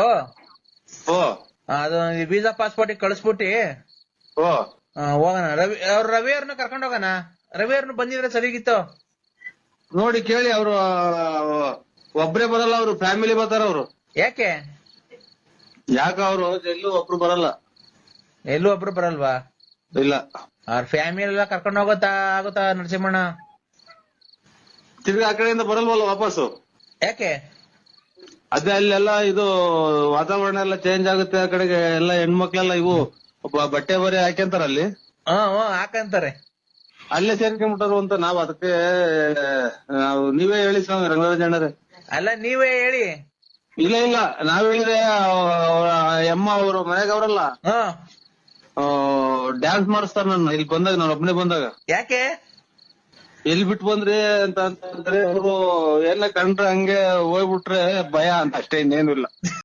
ಓ ಅದು visa passport ಕಳಿಸ್ಬಿಟ್ಟಿ ಓ ಹೋಗೋಣ. ರವಿ ಅವ್ರನ್ನ ಕರ್ಕೊಂಡ್ ಹೋಗೋಣ. ರವಿ ಅವ್ರನ್ನ ಬಂದಿದ್ರೆ ಸರಿಗಿತ್ತು. ನೋಡಿ ಕೇಳಿ, ಅವ್ರು ಒಬ್ರೇ ಬರಲ್ಲ, ಅವ್ರು ಫ್ಯಾಮಿಲಿ ಬರ್ತಾರ. ಅವ್ರು ಯಾಕೆ ಅವ್ರು ಎಲ್ಲೂ ಒಬ್ರು ಬರಲ್ಲ. ಎಲ್ಲೂ ಒಬ್ರು ಬರಲ್ವಾ? ಇಲ್ಲ, ಅವ್ರ ಫ್ಯಾಮಿಲಿ ಎಲ್ಲ ಕರ್ಕೊಂಡ್ ಆಗುತ್ತಾ ನರಸಿಂಹಣ್ಣ? ತಿರ್ಗಿ ಆ ಕಡೆಯಿಂದ ಬರಲ್ವಲ್ಲ ವಾಪಸ್ಸು. ಯಾಕೆ? ಅದೇ ಅಲ್ಲೆಲ್ಲ ಇದು ವಾತಾವರಣ ಎಲ್ಲ ಚೇಂಜ್ ಆಗುತ್ತೆ. ಆ ಕಡೆಗೆ ಎಲ್ಲ ಹೆಣ್ಮಕ್ಳೆಲ್ಲ ಇವು ಬಟ್ಟೆ ಬರೆ ಹಾಕ್ಯಂತಾರ ಅಲ್ಲಿ. ಹಾಕಂತಾರೆ. ಅಲ್ಲೇ ಸೇರ್ಕೊಂಡ್ಬಿಟ್ಟರು ಅಂತ ನಾವ್ ಅದಕ್ಕೆ ನೀವೇ ಹೇಳಿ ಸ್ವಾಮಿ ರಂಗರಾಜಣ್ಣರೇ. ಅಲ್ಲ ನೀವೇ ಹೇಳಿ. ಇಲ್ಲ ನಾವ್ ಹೇಳಿದ್ರೆ ಅಮ್ಮ ಅವ್ರು ಮನೆಗೆ ಅವರಲ್ಲ ಡ್ಯಾನ್ಸ್ ಮಾಡಿಸ್ತಾರ ನನ್ನ ಇಲ್ಲಿ ಬಂದಾಗ, ನಾನು ಒಬ್ಬನೇ ಬಂದಾಗ. ಯಾಕೆ? ಎಲ್ಲಿ ಬಿಟ್ಟು ಬಂದ್ರಿ ಅಂತಂದ್ರೆ ಅವರು ಎಲ್ಲ ಕಂಡ್ರೆ ಹಂಗೆ ಹೋಗ್ಬಿಟ್ರೆ ಭಯ ಅಂತ ಅಷ್ಟೇ, ಇನ್ನೇನು ಇಲ್ಲ.